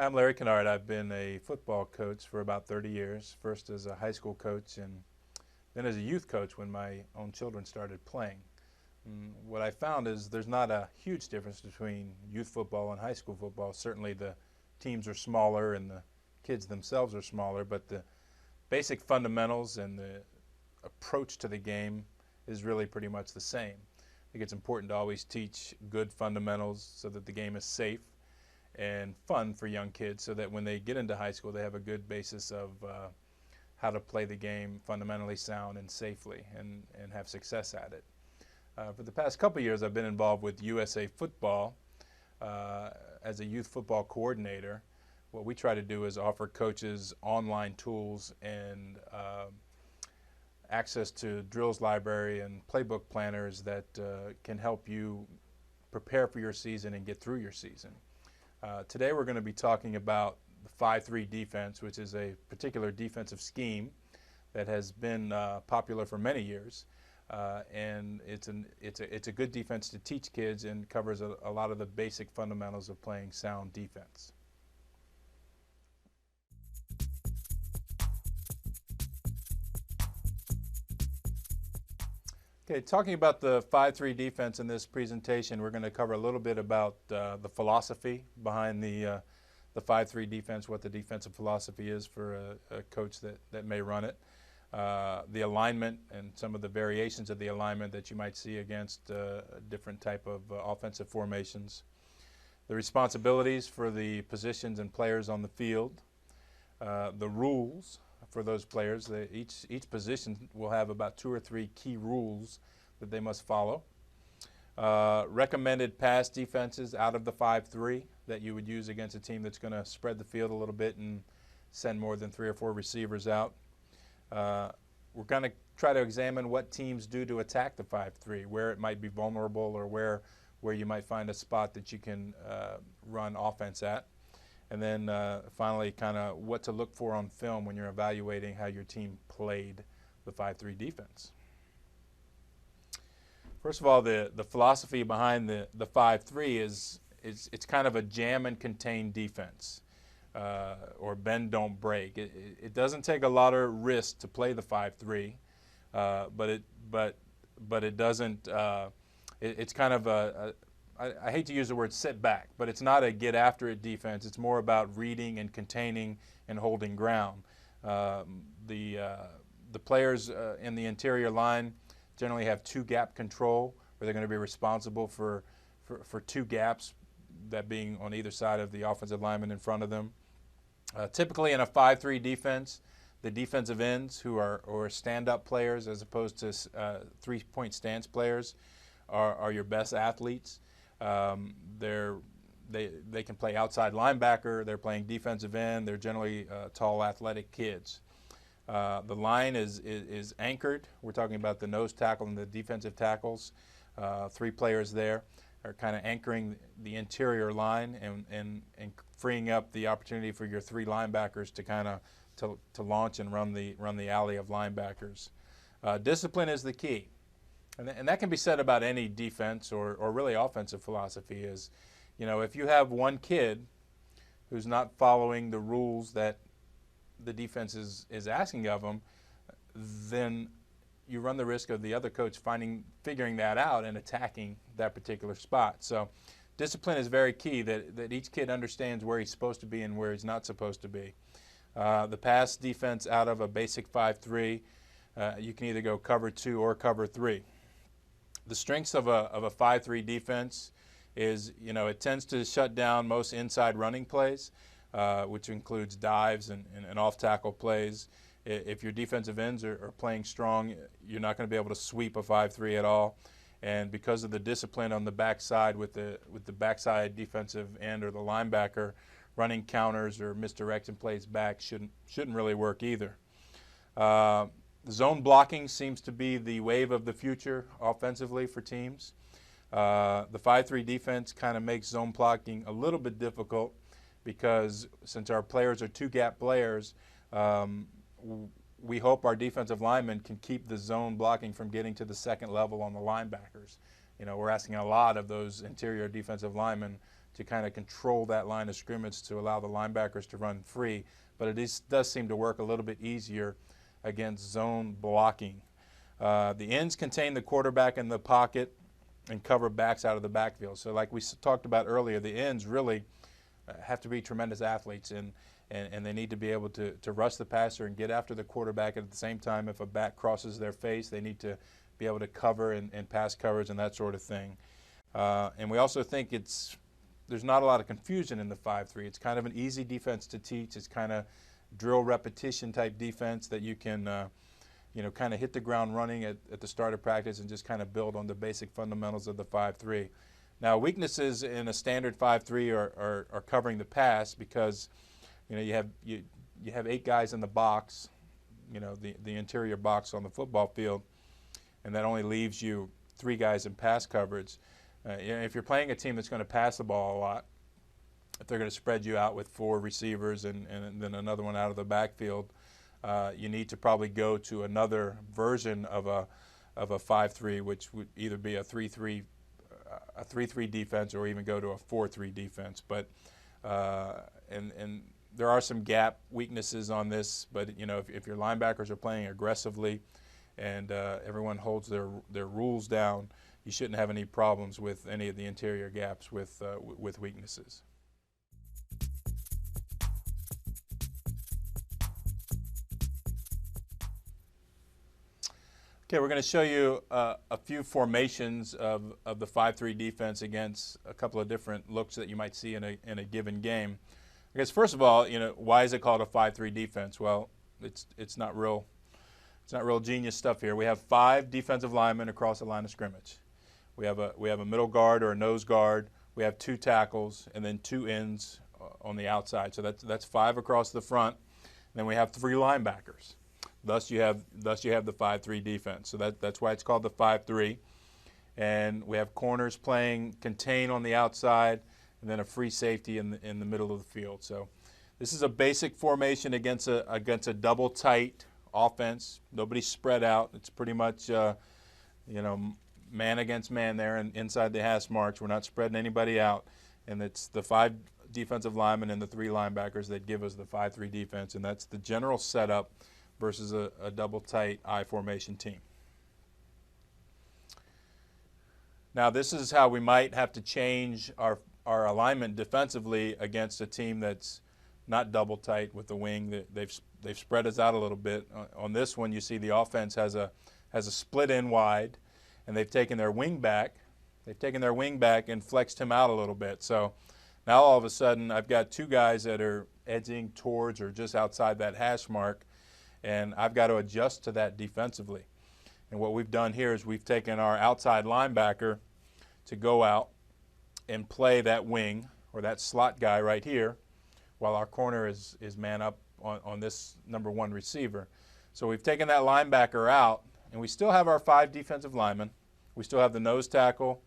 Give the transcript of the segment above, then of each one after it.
Hi, I'm Larry Kennard. I've been a football coach for about 30 years, first as a high school coach and then as a youth coach when my own children started playing. And what I found is there's not a huge difference between youth football and high school football. Certainly the teams are smaller and the kids themselves are smaller, but the basic fundamentals and the approach to the game is really pretty much the same. I think it's important to always teach good fundamentals so that the game is safe and fun for young kids so that when they get into high school they have a good basis of how to play the game fundamentally sound and safely and have success at it. For the past couple of years I've been involved with USA Football as a youth football coordinator. What we try to do is offer coaches online tools and access to drills library and playbook planners that can help you prepare for your season and get through your season. Today we're going to be talking about the 5-3 defense, which is a particular defensive scheme that has been popular for many years, and it's a good defense to teach kids and covers a lot of the basic fundamentals of playing sound defense. Okay, talking about the 5-3 defense in this presentation, we're going to cover a little bit about the philosophy behind the 5-3 defense, what the defensive philosophy is for a coach that may run it, the alignment and some of the variations of the alignment that you might see against different type of offensive formations, the responsibilities for the positions and players on the field, the rules for those players. Each position will have about 2 or 3 key rules that they must follow. Recommended pass defenses out of the 5-3 that you would use against a team that's going to spread the field a little bit and send more than 3 or 4 receivers out. We're going to try to examine what teams do to attack the 5-3, where it might be vulnerable or where you might find a spot that you can run offense at. And then finally, kind of what to look for on film when you're evaluating how your team played the 5-3 defense. First of all, the philosophy behind the 5-3 is it's kind of a jam and contain defense, or bend don't break. It doesn't take a lot of risk to play the 5-3, but it doesn't. It's kind of I hate to use the word sit back, but it's not a get after it defense. It's more about reading and containing and holding ground. The players in the interior line generally have 2 gap control, where they're going to be responsible for 2 gaps, that being on either side of the offensive lineman in front of them. Typically in a 5-3 defense, the defensive ends, who are stand-up players as opposed to 3-point stance players, are your best athletes. They can play outside linebacker. They're playing defensive end. They're generally tall, athletic kids. The line is anchored. We're talking about the nose tackle and the defensive tackles. 3 players there are kind of anchoring the interior line and freeing up the opportunity for your 3 linebackers to kind of to launch and run the alley of linebackers. Discipline is the key. And that can be said about any defense or really offensive philosophy is, if you have one kid who's not following the rules that the defense is asking of them, then you run the risk of the other coach figuring that out and attacking that particular spot. So discipline is very key, that each kid understands where he's supposed to be and where he's not supposed to be. The pass defense out of a basic 5-3, you can either go cover 2 or cover 3. The strengths of a 5-3 defense is, it tends to shut down most inside running plays, which includes dives and off-tackle plays. If your defensive ends are playing strong, you're not going to be able to sweep a 5-3 at all. And because of the discipline on the backside with the backside defensive end or the linebacker, running counters or misdirection plays back shouldn't really work either. Zone blocking seems to be the wave of the future offensively for teams. The 5-3 defense kind of makes zone blocking a little bit difficult because since our players are 2-gap players, we hope our defensive linemen can keep the zone blocking from getting to the second level on the linebackers. We're asking a lot of those interior defensive linemen to kind of control that line of scrimmage to allow the linebackers to run free. But it does seem to work a little bit easier against zone blocking. The ends contain the quarterback in the pocket and cover backs out of the backfield. So like we talked about earlier, the ends really have to be tremendous athletes, and they need to be able to rush the passer and get after the quarterback. At the same time, if a back crosses their face, they need to be able to cover and pass coverage and that sort of thing. And we also think there's not a lot of confusion in the 5-3. It's kind of an easy defense to teach. It's kind of drill repetition type defense that you can kind of hit the ground running at the start of practice and just kind of build on the basic fundamentals of the 5-3. Now, weaknesses in a standard 5-3 are covering the pass, because you have 8 guys in the box, the interior box on the football field, and that only leaves you 3 guys in pass coverage. If you're playing a team that's going to pass the ball a lot, if they're going to spread you out with 4 receivers and then another one out of the backfield, you need to probably go to another version of a 5-3, which would either be a 3-3 defense or even go to a 4-3 defense. But and there are some gap weaknesses on this. But if your linebackers are playing aggressively and everyone holds their rules down, you shouldn't have any problems with any of the interior gaps with weaknesses. Okay, we're going to show you a few formations of the 5-3 defense against a couple of different looks that you might see in a given game. I guess first of all, why is it called a 5-3 defense? Well, it's not real genius stuff here. We have 5 defensive linemen across the line of scrimmage. We have a middle guard or a nose guard. We have 2 tackles and then 2 ends on the outside. So that's 5 across the front. And then we have 3 linebackers. Thus you have the 5-3 defense. So that's why it's called the 5-3. And we have corners playing contain on the outside, and then a free safety in the middle of the field. So this is a basic formation against a double tight offense. Nobody's spread out. It's pretty much man against man there and inside the hash marks. We're not spreading anybody out. And it's the 5 defensive linemen and the 3 linebackers that give us the 5-3 defense. And that's the general setup versus a double tight I formation team. Now, this is how we might have to change our alignment defensively against a team that's not double tight with the wing. They've spread us out a little bit. On this one, you see the offense has a split in wide, and they've taken their wing back. They've taken their wing back and flexed him out a little bit. So now all of a sudden, I've got 2 guys that are edging towards or just outside that hash mark, and I've got to adjust to that defensively. And what we've done here is we've taken our outside linebacker to go out and play that wing or that slot guy right here, while our corner is man up on this number 1 receiver. So we've taken that linebacker out, and we still have our 5 defensive linemen. We still have the nose tackle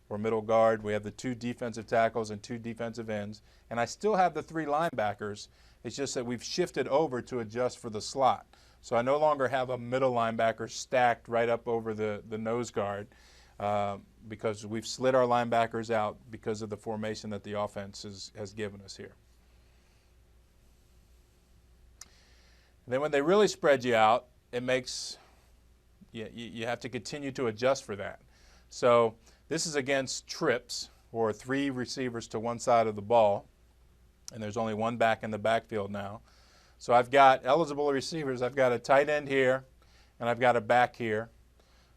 or middle guard. We have the 2 defensive tackles and 2 defensive ends. And I still have the 3 linebackers. It's just that we've shifted over to adjust for the slot. So I no longer have a middle linebacker stacked right up over the nose guard because we've slid our linebackers out because of the formation that the offense has given us here. And then when they really spread you out, it makes you have to continue to adjust for that. So this is against trips, or 3 receivers to one side of the ball, and there's only 1 back in the backfield now. So I've got eligible receivers. I've got a tight end here, and I've got a back here.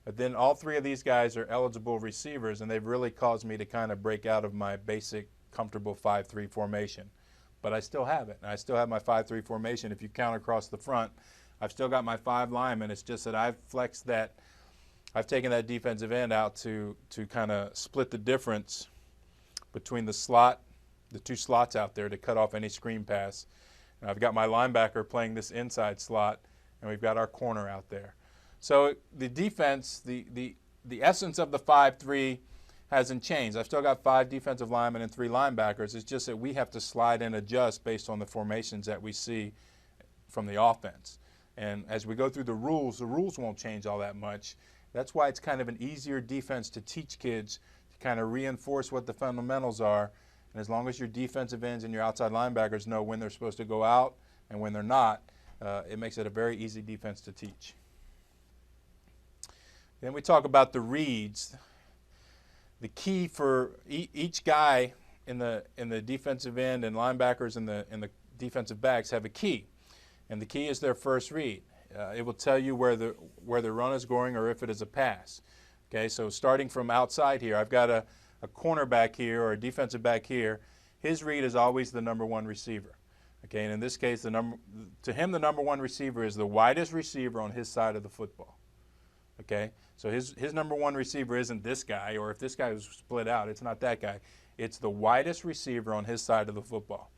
But then all 3 of these guys are eligible receivers, and they've really caused me to kind of break out of my basic comfortable 5-3 formation. But I still have it, and I still have my 5-3 formation. If you count across the front, I've still got my 5 linemen. It's just that I've flexed that. I've taken that defensive end out to kind of split the difference between the 2 slots out there to cut off any screen pass. And I've got my linebacker playing this inside slot, and we've got our corner out there. So the defense, the essence of the 5-3 hasn't changed. I've still got 5 defensive linemen and 3 linebackers. It's just that we have to slide and adjust based on the formations that we see from the offense. And as we go through the rules won't change all that much. That's why it's kind of an easier defense to teach kids, to kind of reinforce what the fundamentals are, And as long as your defensive ends and your outside linebackers know when they're supposed to go out and when they're not, it makes it a very easy defense to teach. Then we talk about the reads. The key for each guy in the defensive end and linebackers and the defensive backs have a key, and the key is their first read. It will tell you where the run is going or if it is a pass. Okay, so starting from outside here, I've got a cornerback here or a defensive back here. His read is always the number one receiver. Okay, and in this case, the number one receiver is the widest receiver on his side of the football. Okay, so his number one receiver isn't this guy, or if this guy was split out, it's not that guy. It's the widest receiver on his side of the football.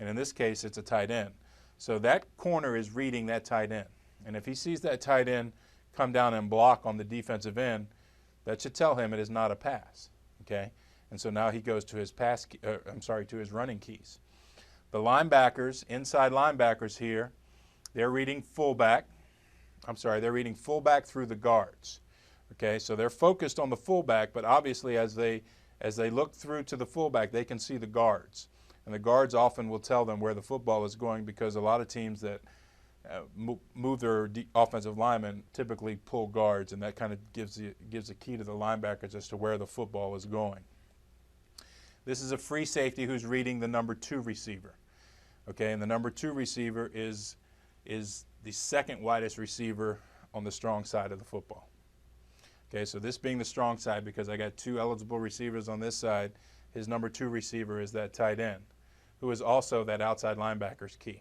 And in this case, it's a tight end. So that corner is reading that tight end. And if he sees that tight end come down and block on the defensive end, that should tell him it is not a pass. Okay, and so now he goes to his to his running keys. The linebackers, inside linebackers here, they're reading fullback. They're reading fullback through the guards. Okay, so they're focused on the fullback, but obviously as they look through to the fullback, they can see the guards. And the guards often will tell them where the football is going, because a lot of teams that move their offensive linemen typically pull guards, and that kind of gives a key to the linebackers as to where the football is going. This is a free safety who's reading the number 2 receiver. Okay, and the number 2 receiver is the second widest receiver on the strong side of the football. Okay, so this being the strong side, because I got 2 eligible receivers on this side, his number 2 receiver is that tight end, who is also that outside linebacker's key.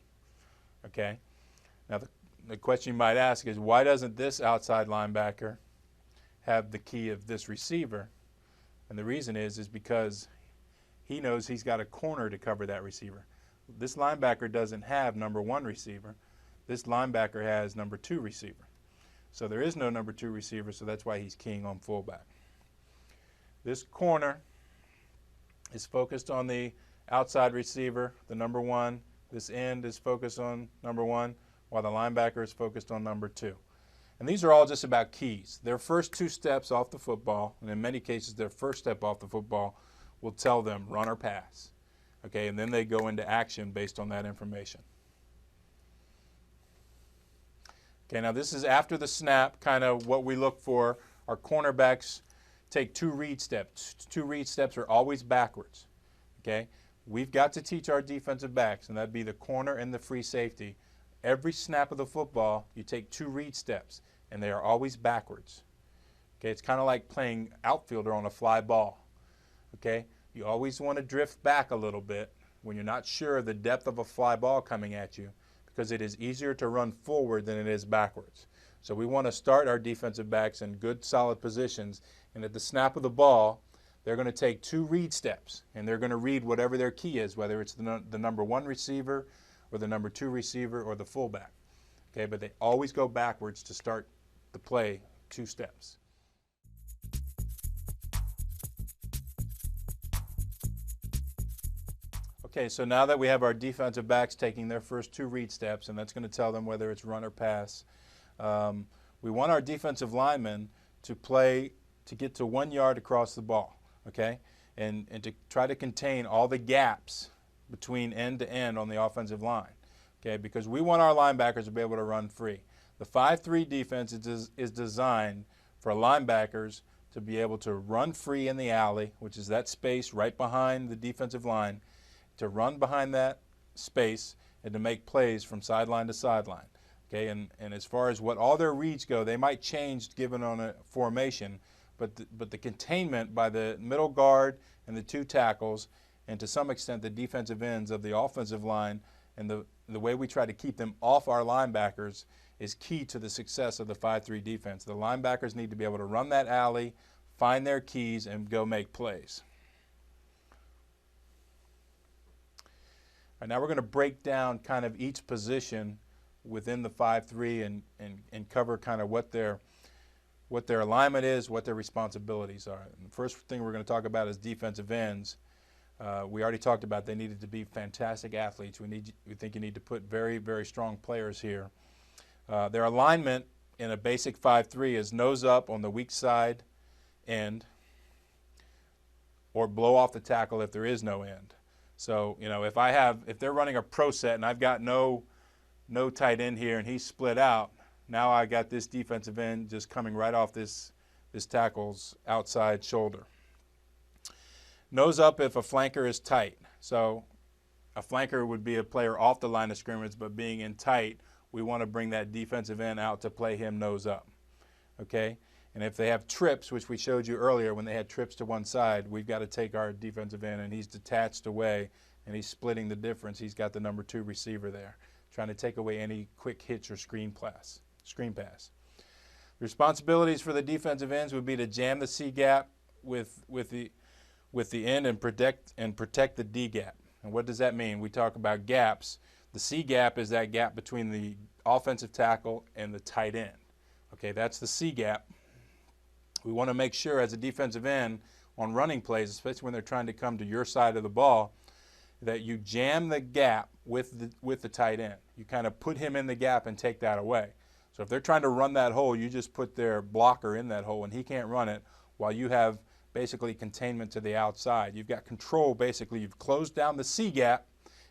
Okay, now the question you might ask is, why doesn't this outside linebacker have the key of this receiver? And the reason is because he knows he's got a corner to cover that receiver. This linebacker doesn't have number 1 receiver. This linebacker has number 2 receiver. So there is no number 2 receiver, so that's why he's keying on fullback. This corner is focused on the outside receiver, the number 1. This end is focused on number 1, while the linebacker is focused on number 2. And these are all just about keys. Their first 2 steps off the football, and in many cases their first step off the football, will tell them run or pass. Okay, and then they go into action based on that information. Okay, now this is after the snap, kind of what we look for. Our cornerbacks take 2 read steps. 2 read steps are always backwards. Okay, we've got to teach our defensive backs, and that'd be the corner and the free safety. Every snap of the football, you take 2 read steps, and they are always backwards. Okay, it's kind of like playing outfielder on a fly ball. Okay, you always want to drift back a little bit when you're not sure of the depth of a fly ball coming at you, because it is easier to run forward than it is backwards. So we want to start our defensive backs in good, solid positions, and at the snap of the ball, they're going to take 2 read steps, and they're going to read whatever their key is, whether it's the number 1 receiver or the number 2 receiver or the fullback. Okay, but they always go backwards to start the play 2 steps. Okay, so now that we have our defensive backs taking their first 2 read steps, and that's going to tell them whether it's run or pass, we want our defensive linemen to get to 1 yard across the ball, okay, and to try to contain all the gaps between end to end on the offensive line, okay, because we want our linebackers to be able to run free. The 5-3 defense is designed for linebackers to be able to run free in the alley, which is that space right behind the defensive line, to run behind that space and to make plays from sideline to sideline. Okay, and as far as what all their reads go, they might change given on a formation, but the containment by the middle guard and the 2 tackles, and to some extent the defensive ends of the offensive line, and the way we try to keep them off our linebackers is key to the success of the 5-3 defense. The linebackers need to be able to run that alley, find their keys, and go make plays. All right, now we're going to break down kind of each position within the 5-3 and cover kind of what their alignment is, what their responsibilities are. And the first thing we're going to talk about is defensive ends. We already talked about they needed to be fantastic athletes. We think you need to put very, very strong players here. Their alignment in a basic 5-3 is nose up on the weak side end, or blow off the tackle if there is no end. So, you know, if they're running a pro set and I've got no tight end here and he's split out, now I got this defensive end just coming right off this tackle's outside shoulder. Nose up if a flanker is tight. So a flanker would be a player off the line of scrimmage, but being in tight, we want to bring that defensive end out to play him nose up. Okay? And if they have trips, which we showed you earlier, when they had trips to one side, we've got to take our defensive end and he's detached away and he's splitting the difference. He's got the number 2 receiver there, trying to take away any quick hitch or screen pass. The responsibilities for the defensive ends would be to jam the C gap with the end and protect the D gap. And what does that mean? We talk about gaps. The C gap is that gap between the offensive tackle and the tight end. Okay, that's the C gap. We want to make sure as a defensive end on running plays, especially when they're trying to come to your side of the ball, that you jam the gap with the tight end. You kind of put him in the gap and take that away. So if they're trying to run that hole, you just put their blocker in that hole and he can't run it while you have basically containment to the outside. You've got control basically. You've closed down the C gap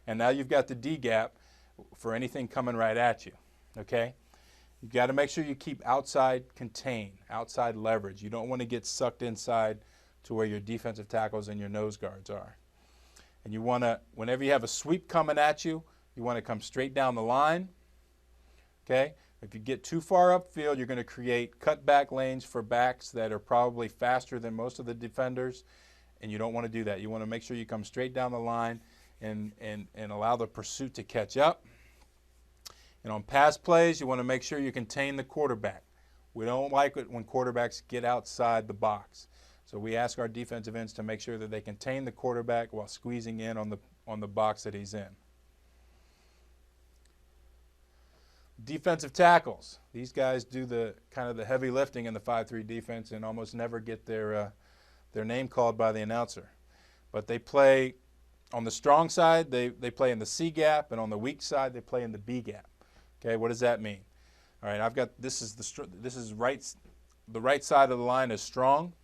and now you've got the D gap for anything coming right at you. Okay? You've got to make sure you keep outside contained, outside leverage. You don't want to get sucked inside to where your defensive tackles and your nose guards are. And you want to, whenever you have a sweep coming at you, you want to come straight down the line. Okay? If you get too far upfield, you're going to create cutback lanes for backs that are probably faster than most of the defenders, and you don't want to do that. You want to make sure you come straight down the line and allow the pursuit to catch up. And on pass plays, you want to make sure you contain the quarterback. We don't like it when quarterbacks get outside the box. So we ask our defensive ends to make sure that they contain the quarterback while squeezing in on the box that he's in. Defensive tackles. These guys do the kind of the heavy lifting in the 5-3 defense and almost never get their name called by the announcer. But they play on the strong side, they play in the C gap, and on the weak side, they play in the B gap. Okay, what does that mean? All right, I've got the right side of the line is strong.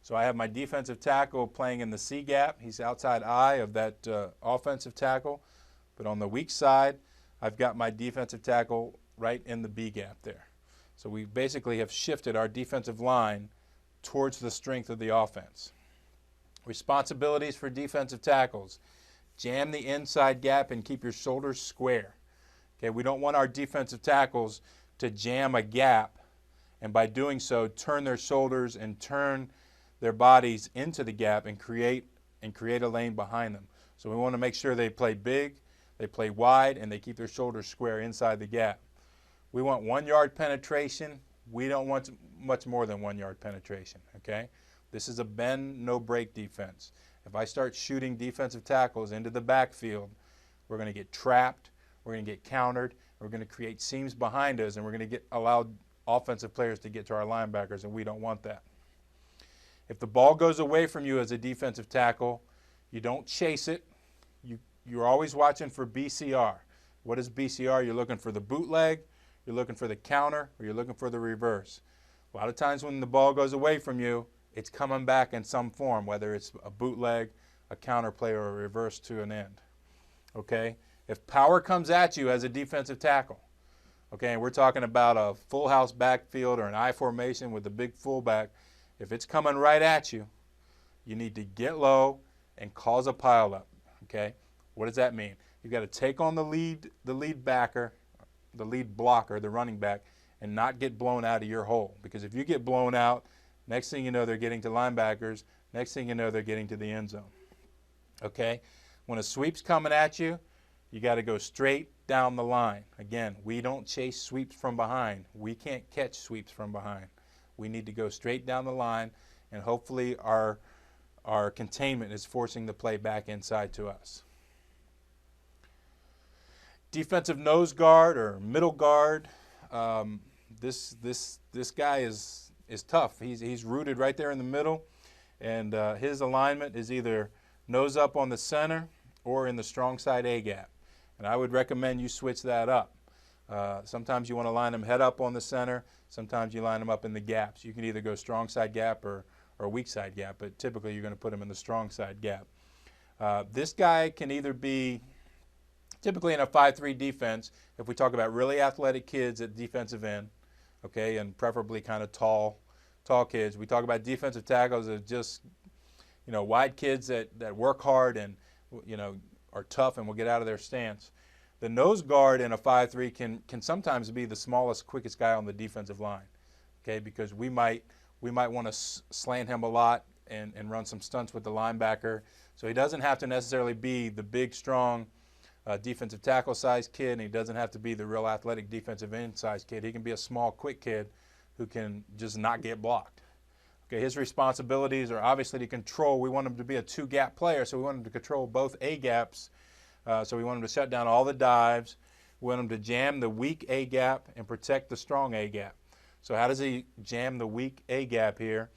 So I have my defensive tackle playing in the C gap. He's outside eye of that offensive tackle. But on the weak side, I've got my defensive tackle right in the B gap there. So we basically have shifted our defensive line towards the strength of the offense. Responsibilities for defensive tackles. Jam the inside gap and keep your shoulders square. Okay, we don't want our defensive tackles to jam a gap and by doing so turn their shoulders and turn their bodies into the gap and create a lane behind them. So we want to make sure they play big, they play wide, and they keep their shoulders square inside the gap. We want 1 yard penetration. We don't want much more than 1 yard penetration, okay? This is a bend, no break defense. If I start shooting defensive tackles into the backfield, we're going to get trapped, we're going to get countered, we're going to create seams behind us, and we're going to allow offensive players to get to our linebackers, and we don't want that. If the ball goes away from you as a defensive tackle, you don't chase it. You're always watching for BCR. What is BCR? You're looking for the bootleg, you're looking for the counter, or you're looking for the reverse. A lot of times when the ball goes away from you, it's coming back in some form, whether it's a bootleg, a counter play, or a reverse to an end. Okay? If power comes at you as a defensive tackle, okay, and we're talking about a full house backfield or an I formation with a big fullback, if it's coming right at you, you need to get low and cause a pileup. Okay? What does that mean? You've got to take on the lead backer, the lead blocker, the running back, and not get blown out of your hole. Because if you get blown out, next thing you know, they're getting to linebackers. Next thing you know, they're getting to the end zone. Okay? When a sweep's coming at you, you got to go straight down the line. Again, we don't chase sweeps from behind. We can't catch sweeps from behind. We need to go straight down the line, and hopefully our containment is forcing the play back inside to us. Defensive nose guard or middle guard. This guy is tough. He's rooted right there in the middle, and his alignment is either nose up on the center or in the strong side A gap. And I would recommend you switch that up. Sometimes you want to line them head up on the center. Sometimes you line them up in the gaps. You can either go strong side gap or weak side gap, but typically you're going to put them in the strong side gap. This guy can either be, typically in a 5-3 defense, if we talk about really athletic kids at defensive end, okay, and preferably kind of tall kids. We talk about defensive tackles as just, wide kids that work hard and, are tough and will get out of their stance. The nose guard in a 5-3 can sometimes be the smallest, quickest guy on the defensive line, okay, because we might want to slant him a lot and run some stunts with the linebacker. So he doesn't have to necessarily be the big, strong defensive tackle size kid, and he doesn't have to be the real athletic defensive end size kid. He can be a small, quick kid who can just not get blocked. Okay, his responsibilities are obviously to control. We want him to be a two-gap player, so we want him to control both A-gaps. So we want him to shut down all the dives. We want him to jam the weak A-gap and protect the strong A-gap. So how does he jam the weak A-gap here?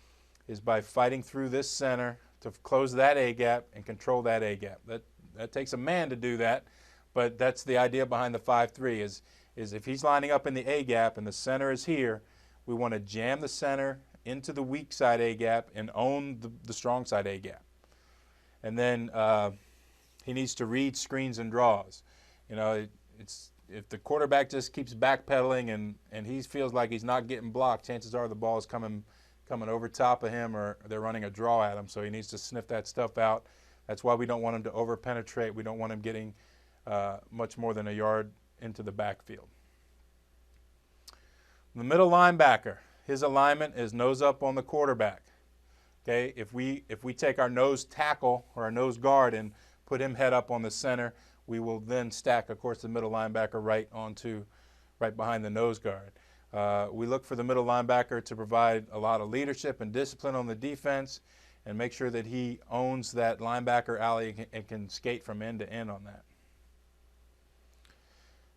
Is by fighting through this center to close that A-gap and control that A-gap. That takes a man to do that, but that's the idea behind the 5-3 is if he's lining up in the A-gap and the center is here, we want to jam the center into the weak side A-gap and own the strong side A-gap. And then he needs to read screens and draws. If the quarterback just keeps backpedaling and he feels like he's not getting blocked, chances are the ball is coming over top of him or they're running a draw at him, so he needs to sniff that stuff out. That's why we don't want him to over-penetrate. We don't want him getting much more than a yard into the backfield. The middle linebacker, his alignment is nose up on the quarterback. Okay, if we take our nose tackle or our nose guard and put him head up on the center, we will then stack, of course, the middle linebacker right behind the nose guard. We look for the middle linebacker to provide a lot of leadership and discipline on the defense and make sure that he owns that linebacker alley and can skate from end to end on that.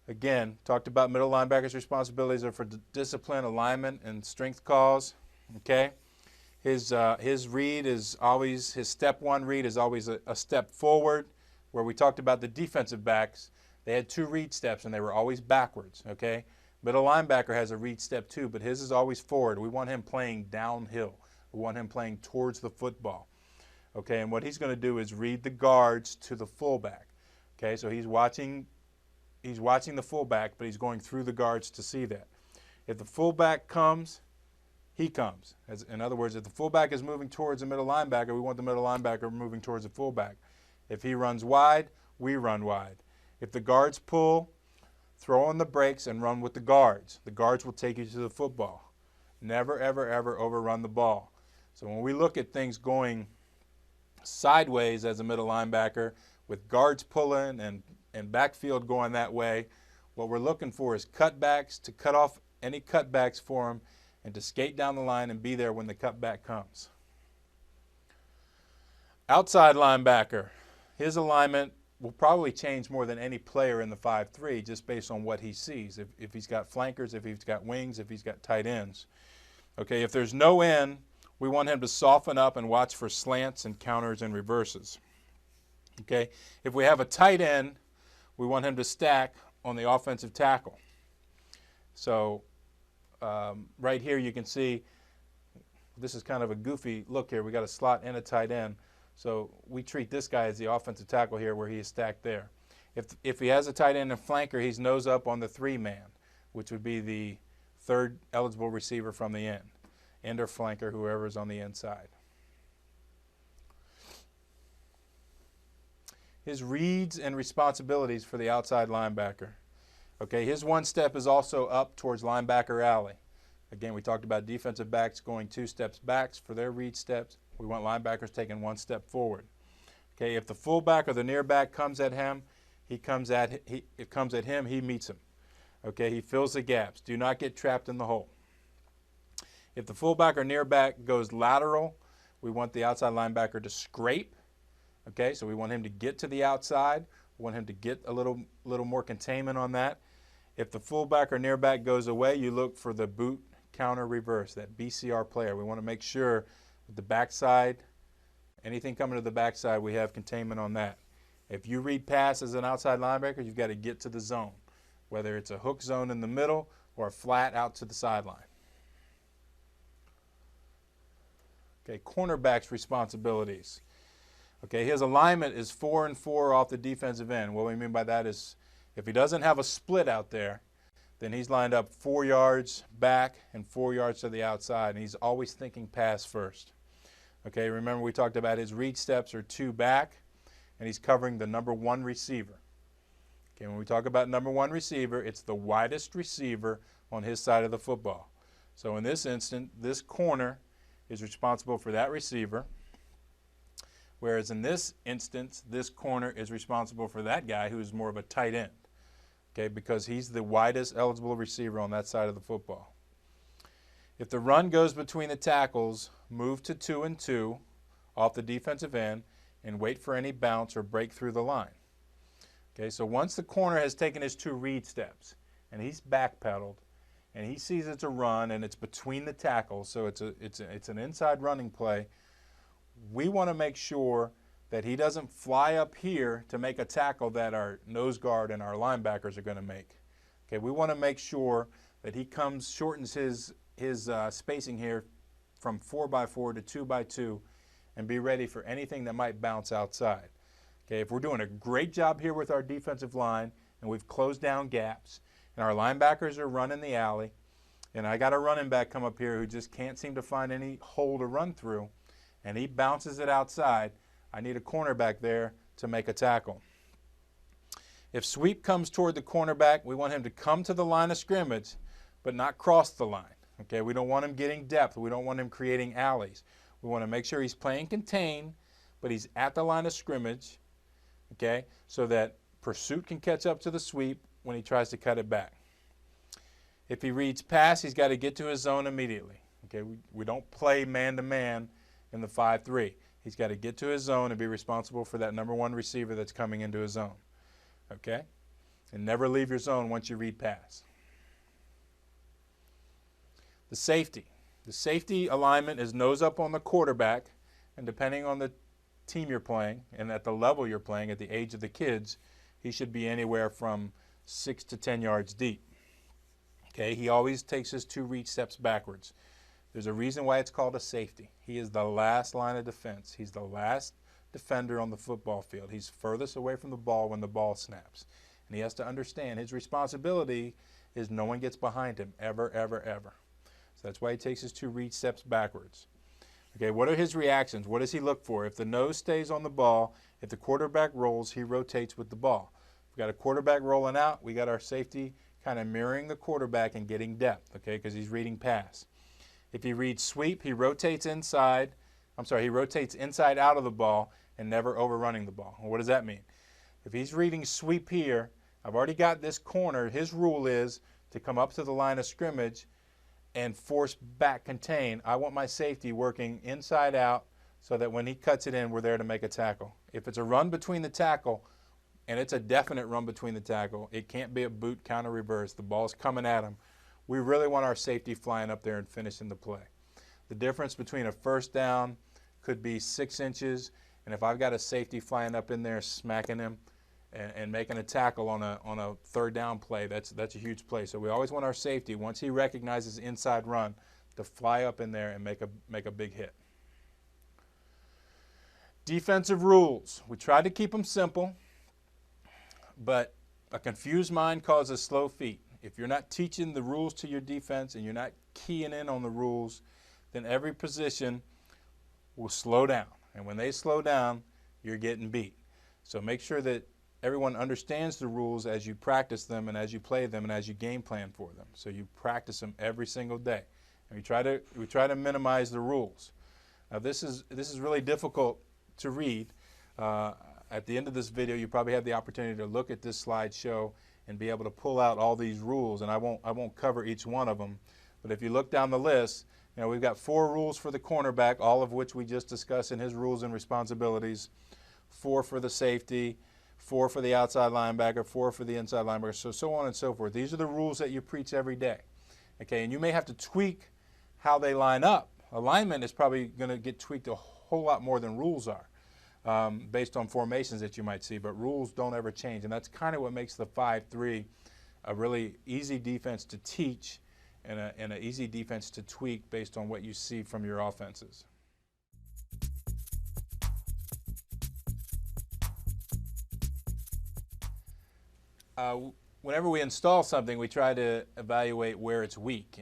Again, talked about middle linebackers' responsibilities are for discipline, alignment, and strength calls. Okay, his read is always, his step one read is always a step forward. Where we talked about the defensive backs, they had 2 read steps and they were always backwards. Okay, middle linebacker has a read step too, but his is always forward. We want him playing downhill. We want him playing towards the football. Okay, and what he's going to do is read the guards to the fullback. Okay, so he's watching the fullback, but he's going through the guards to see that. If the fullback comes, he comes. In other words, if the fullback is moving towards the middle linebacker, we want the middle linebacker moving towards the fullback. If he runs wide, we run wide. If the guards pull, throw on the brakes and run with the guards. The guards will take you to the football. Never, ever, ever overrun the ball. So when we look at things going sideways as a middle linebacker with guards pulling and backfield going that way, what we're looking for is cutbacks to cut off any cutbacks for him and to skate down the line and be there when the cutback comes. Outside linebacker, his alignment will probably change more than any player in the 5-3 just based on what he sees. If he's got flankers, if he's got wings, if he's got tight ends. Okay, if there's no end, we want him to soften up and watch for slants and counters and reverses. Okay, if we have a tight end, we want him to stack on the offensive tackle. So right here you can see this is kind of a goofy look here. We got a slot and a tight end. So we treat this guy as the offensive tackle here where he is stacked there. If he has a tight end and flanker, he's nose up on the 3-man, which would be the third eligible receiver from the end or flanker, whoever is on the inside. His reads and responsibilities for the outside linebacker. Okay, his one step is also up towards linebacker alley. Again, we talked about defensive backs going 2 steps back for their read steps. We want linebackers taking 1 step forward. Okay, if the fullback or the near back comes at him, he meets him. Okay, he fills the gaps. Do not get trapped in the hole. If the fullback or near back goes lateral, we want the outside linebacker to scrape. Okay, so we want him to get to the outside. We want him to get a little more containment on that. If the fullback or near back goes away, you look for the boot counter reverse, that BCR player. We want to make sure that the backside, anything coming to the backside, we have containment on that. If you read pass as an outside linebacker, you've got to get to the zone, whether it's a hook zone in the middle or a flat out to the sideline. Okay, cornerbacks' responsibilities. Okay, his alignment is 4 and 4 off the defensive end. What we mean by that is if he doesn't have a split out there, then he's lined up 4 yards back and 4 yards to the outside, and he's always thinking pass first. Okay, remember we talked about his read steps are 2 back, and he's covering the number 1 receiver. Okay, when we talk about number 1 receiver, it's the widest receiver on his side of the football. So in this instant, this corner is responsible for that receiver, whereas in this instance, this corner is responsible for that guy who's more of a tight end. Okay, because he's the widest eligible receiver on that side of the football. If the run goes between the tackles, move to 2 and 2 off the defensive end and wait for any bounce or break through the line. Okay, so once the corner has taken his 2 read steps and he's backpedaled and he sees it's a run and it's between the tackles, so it's an inside running play, we want to make sure that he doesn't fly up here to make a tackle that our nose guard and our linebackers are going to make. Okay, we want to make sure that he shortens his spacing here from 4x4 to 2x2 and be ready for anything that might bounce outside. Okay, if we're doing a great job here with our defensive line and we've closed down gaps and our linebackers are running the alley and I got a running back come up here who just can't seem to find any hole to run through and he bounces it outside, I need a cornerback there to make a tackle. If sweep comes toward the cornerback, we want him to come to the line of scrimmage but not cross the line. Okay, we don't want him getting depth. We don't want him creating alleys. We want to make sure he's playing contain, but he's at the line of scrimmage, okay, so that pursuit can catch up to the sweep when he tries to cut it back. If he reads pass, he's got to get to his zone immediately. Okay, we don't play man-to-man in the 5-3. He's got to get to his zone and be responsible for that number 1 receiver that's coming into his zone. Okay? And never leave your zone once you read pass. The safety. The safety alignment is nose up on the quarterback, and depending on the team you're playing and at the level you're playing, at the age of the kids, he should be anywhere from 6 to 10 yards deep. Okay, he always takes his 2 read steps backwards. There's a reason why it's called a safety. He is the last line of defense. He's the last defender on the football field. He's furthest away from the ball when the ball snaps. And he has to understand his responsibility is no one gets behind him ever, ever, ever. So that's why he takes his 2 read steps backwards. Okay, what are his reactions? What does he look for? If the nose stays on the ball, if the quarterback rolls, he rotates with the ball. If we got a quarterback rolling out, we got our safety kind of mirroring the quarterback and getting depth, okay, because he's reading pass. If he reads sweep, he rotates inside out of the ball and never overrunning the ball. Well, what does that mean? If he's reading sweep here, I've already got this corner. His rule is to come up to the line of scrimmage and force back contain. I want my safety working inside out so that when he cuts it in, we're there to make a tackle. If it's a run between the tackle, and it's a definite run between the tackle, it can't be a boot, counter, reverse. The ball's coming at him. We really want our safety flying up there and finishing the play. The difference between a first down could be 6 inches, and if I've got a safety flying up in there smacking him and making a tackle on a third down play, that's a huge play. So we always want our safety, once he recognizes inside run, to fly up in there and make a big hit. Defensive rules. We try to keep them simple, but a confused mind causes slow feet. If you're not teaching the rules to your defense and you're not keying in on the rules, then every position will slow down. And when they slow down, you're getting beat. So make sure that everyone understands the rules as you practice them and as you play them and as you game plan for them. So you practice them every single day. And we try to minimize the rules. Now this is really difficult to read. At the end of this video, you probably have the opportunity to look at this slideshow and be able to pull out all these rules, and I won't cover each one of them. But if you look down the list, we've got 4 rules for the cornerback, all of which we just discussed in his rules and responsibilities. 4 for the safety, 4 for the outside linebacker, 4 for the inside linebacker, so on and so forth. These are the rules that you preach every day. Okay, and you may have to tweak how they line up. Alignment is probably going to get tweaked a whole lot more than rules are. Based on formations that you might see, but rules don't ever change, and that's kind of what makes the 5-3 a really easy defense to teach and an easy defense to tweak based on what you see from your offenses. Whenever we install something, we try to evaluate where it's weak,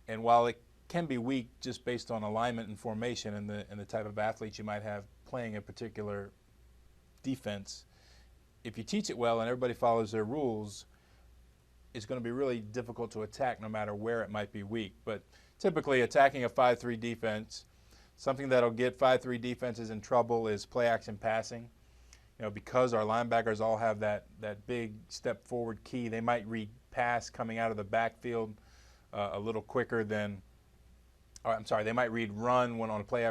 and while it can be weak just based on alignment and formation and the type of athletes you might have playing a particular defense, if you teach it well and everybody follows their rules, it's going to be really difficult to attack no matter where it might be weak. But typically attacking a 5-3 defense, something that'll get 5-3 defenses in trouble is play action passing. Because our linebackers all have that big step forward key, they might read pass coming out of the backfield a little quicker than, they might read run when on a play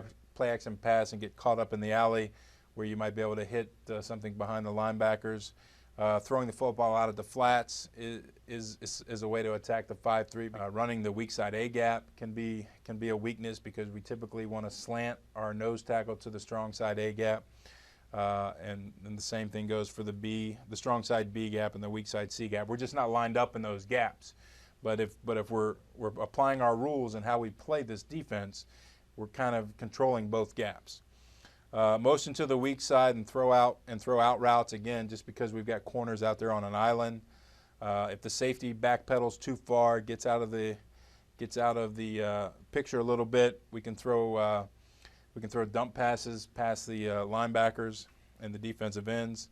action pass and get caught up in the alley where you might be able to hit something behind the linebackers. Throwing the football out of the flats is a way to attack the 5-3. Running the weak side A gap can be a weakness because we typically want to slant our nose tackle to the strong side A gap. And the same thing goes for the strong side B gap and the weak side C gap. We're just not lined up in those gaps. But if we're applying our rules and how we play this defense, we're kind of controlling both gaps. Motion to the weak side and throw out routes, again, just because we've got corners out there on an island. If the safety backpedals too far, gets out of the picture a little bit, we can throw dump passes past the linebackers and the defensive ends.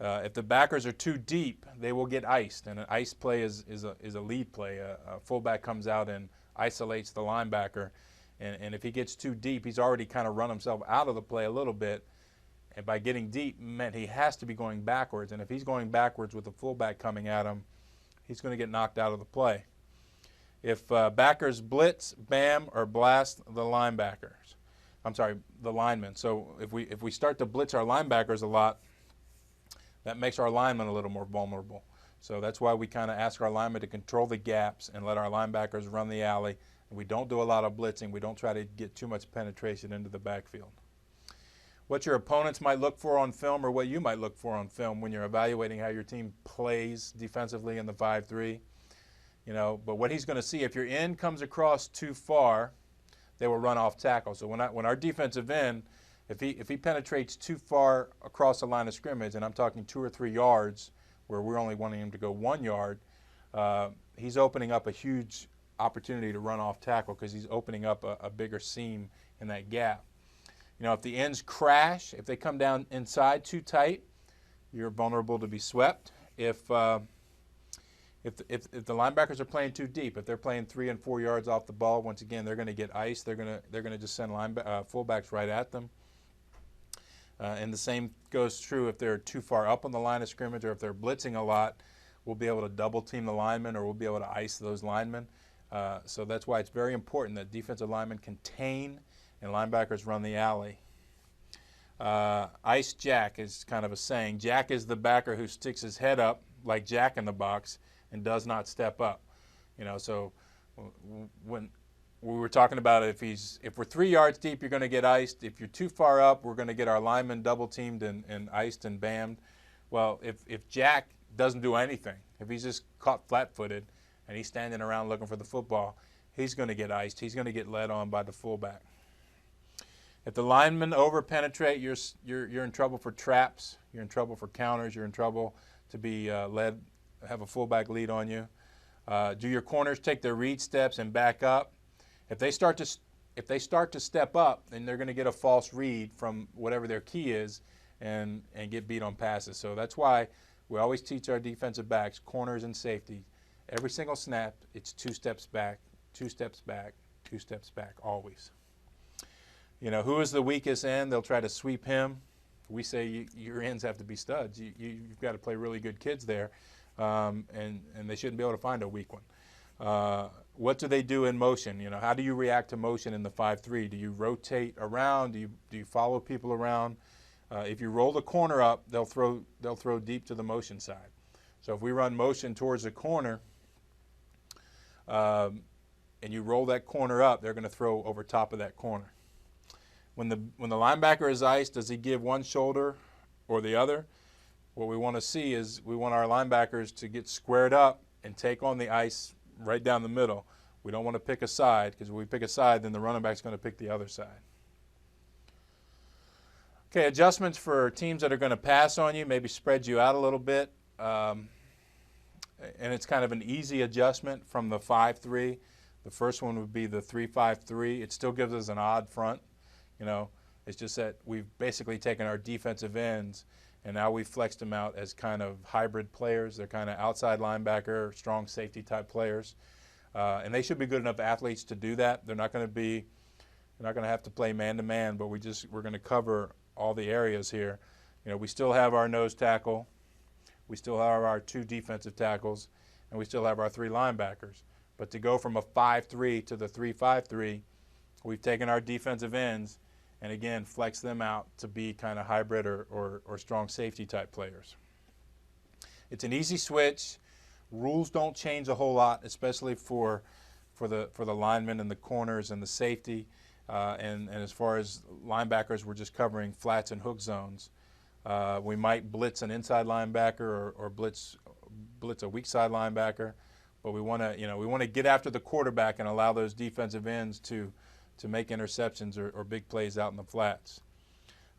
If the backers are too deep, they will get iced, and an ice play is a lead play. A fullback comes out and isolates the linebacker, and if he gets too deep, he's already kind of run himself out of the play a little bit, and by getting deep meant he has to be going backwards, and if he's going backwards with the fullback coming at him, he's going to get knocked out of the play. If backers blitz, bam, or blast the linemen. So if we start to blitz our linebackers a lot, that makes our linemen a little more vulnerable. So that's why we kind of ask our linemen to control the gaps and let our linebackers run the alley. And we don't do a lot of blitzing. We don't try to get too much penetration into the backfield. What your opponents might look for on film or what you might look for on film when you're evaluating how your team plays defensively in the 5-3. But what he's going to see, if your end comes across too far, they will run off tackle. So when our defensive end, if he penetrates too far across the line of scrimmage, and I'm talking 2 or 3 yards, where we're only wanting him to go 1 yard, he's opening up a huge opportunity to run off tackle because he's opening up a bigger seam in that gap. If the ends crash, if they come down inside too tight, you're vulnerable to be swept. If the linebackers are playing too deep, if they're playing 3 and 4 yards off the ball, once again they're going to get iced. They're going to just send fullbacks right at them. And the same goes true if they're too far up on the line of scrimmage or if they're blitzing a lot. We'll be able to double team the linemen or we'll be able to ice those linemen. So that's why it's very important that defensive linemen contain and linebackers run the alley. Ice Jack is kind of a saying. Jack is the backer who sticks his head up like Jack in the box and does not step up. So when we were talking about it, if we're 3 yards deep, you're going to get iced. If you're too far up, we're going to get our linemen double teamed and iced and bammed. Well, if Jack doesn't do anything, if he's just caught flat-footed and he's standing around looking for the football, he's going to get iced. He's going to get led on by the fullback. If the linemen over-penetrate, you're in trouble for traps. You're in trouble for counters. You're in trouble to be led, have a fullback lead on you. Do your corners take their read steps and back up? If they start to step up, then they're going to get a false read from whatever their key is and get beat on passes. So that's why we always teach our defensive backs, corners and safety, every single snap, it's 2 steps back, 2 steps back, 2 steps back, always. Who is the weakest end? They'll try to sweep him. We say your ends have to be studs. You've got to play really good kids there, and they shouldn't be able to find a weak one. What do they do in motion? How do you react to motion in the 5-3? Do you rotate around? Do you follow people around? If you roll the corner up, they'll throw deep to the motion side. So if we run motion towards the corner, and you roll that corner up, they're going to throw over top of that corner. When the linebacker is iced, does he give one shoulder or the other? What we want to see is we want our linebackers to get squared up and take on the ice right down the middle. We don't want to pick a side because if we pick a side, then the running back's going to pick the other side. Okay, adjustments for teams that are going to pass on you, maybe spread you out a little bit. And it's kind of an easy adjustment from the 5-3. The first one would be the 3-5-3. It still gives us an odd front. You know, it's just that we've basically taken our defensive ends and now we've flexed them out as kind of hybrid players. They're kind of outside linebacker, strong safety type players. And they should be good enough athletes to do that. They're not going to have to play man-to-man, but we're going to cover all the areas here. You know, we still have our nose tackle. We still have our 2 defensive tackles, and we still have our 3 linebackers. But to go from a 5-3 to the 3-5-3, we've taken our defensive ends and, again, flex them out to be kind of hybrid or strong safety type players. It's an easy switch. Rules don't change a whole lot, especially for the linemen and the corners and the safety. And as far as linebackers, we're just covering flats and hook zones. We might blitz an inside linebacker or blitz a weak side linebacker, but we want to get after the quarterback and allow those defensive ends to make interceptions or big plays out in the flats.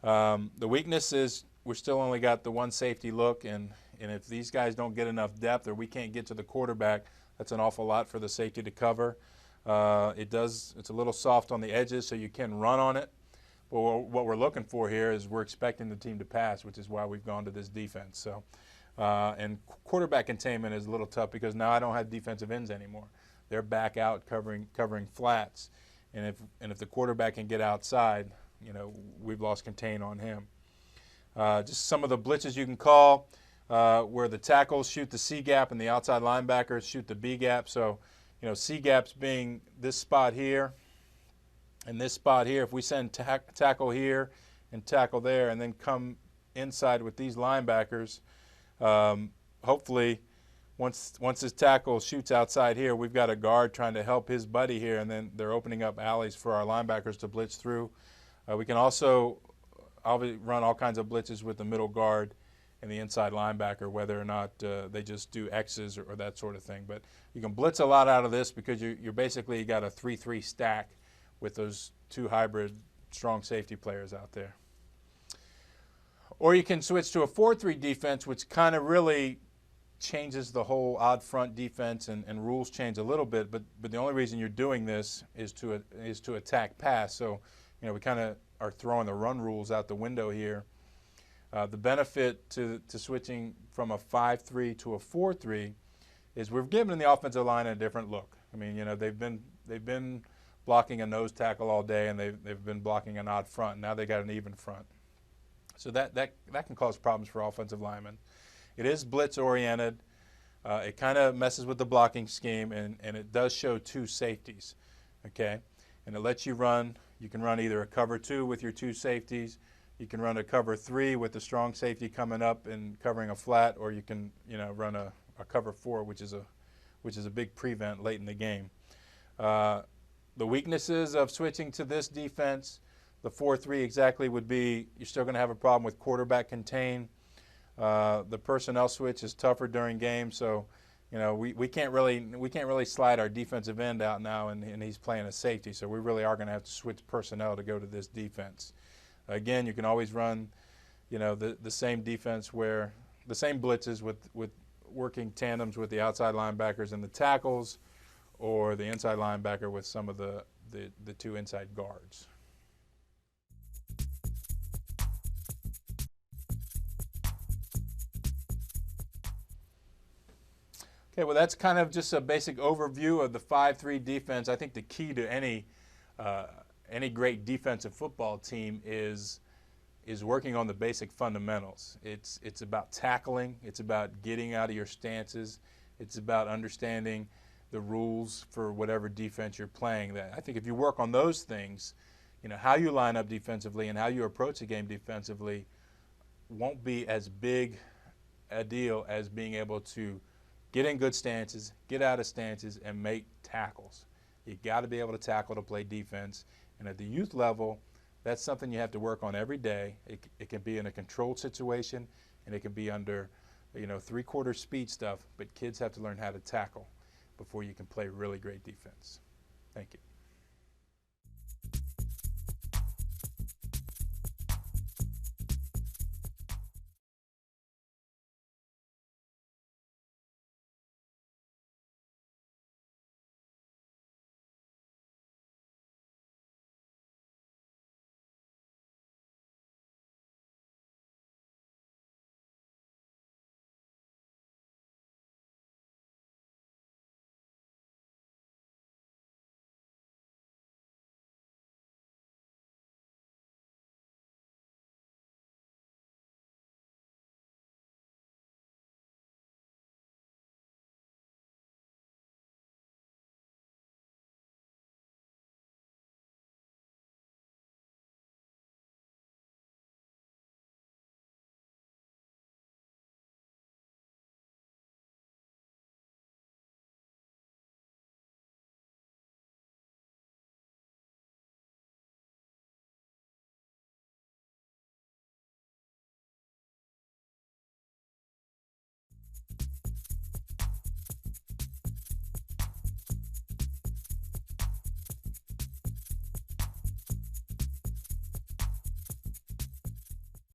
The weakness is we're still only got the 1 safety look, and if these guys don't get enough depth or we can't get to the quarterback, that's an awful lot for the safety to cover. It's a little soft on the edges, so you can run on it. But what we're looking for here is we're expecting the team to pass, which is why we've gone to this defense. So, and quarterback containment is a little tough because now I don't have defensive ends anymore. They're back out covering flats, and if the quarterback can get outside, you know, we've lost contain on him. Just some of the blitzes you can call, where the tackles shoot the C gap and the outside linebackers shoot the B gap. So, you know, C gaps being this spot here and this spot here. If we send tackle here and tackle there and then come inside with these linebackers, hopefully once this tackle shoots outside here, we've got a guard trying to help his buddy here, and then they're opening up alleys for our linebackers to blitz through. We can also run all kinds of blitzes with the middle guard and the inside linebacker, whether or not they just do X's or that sort of thing. But you can blitz a lot out of this because you're basically got a 3-3 stack with those 2 hybrid strong safety players out there. Or you can switch to a 4-3 defense, which kind of really changes the whole odd front defense, and rules change a little bit. But the only reason you're doing this is to attack pass. So, you know, we kind of are throwing the run rules out the window here. The benefit to switching from a 5-3 to a 4-3 is we've given the offensive line a different look. I mean, you know, they've been blocking a nose tackle all day, and they've been blocking an odd front. Now they got an even front. So that can cause problems for offensive linemen. It is blitz oriented. It kind of messes with the blocking scheme, and it does show 2 safeties, okay? And it lets you run. You can run either a cover 2 with your 2 safeties. You can run a cover 3 with the strong safety coming up and covering a flat, or you can, you know, run a cover 4, which is a big prevent late in the game. The weaknesses of switching to this defense, the 4-3 exactly would be you're still going to have a problem with quarterback contain. The personnel switch is tougher during games, so you know we can't really slide our defensive end out now, and he's playing a safety, so we really are going to have to switch personnel to go to this defense. Again, you can always run, you know, the same defense where the same blitzes with working tandems with the outside linebackers and the tackles, or the inside linebacker with some of the 2 inside guards. Okay, well, that's kind of just a basic overview of the 5-3 defense. I think the key to any great defensive football team is working on the basic fundamentals. It's about tackling. It's about getting out of your stances. It's about understanding the rules for whatever defense you're playing. That I think if you work on those things, you know, how you line up defensively and how you approach the game defensively won't be as big a deal as being able to get in good stances, get out of stances, and make tackles. You got to be able to tackle to play defense. And at the youth level, that's something you have to work on every day. It can be in a controlled situation, and it can be under, you know, 3/4 speed stuff, but kids have to learn how to tackle before you can play really great defense. Thank you.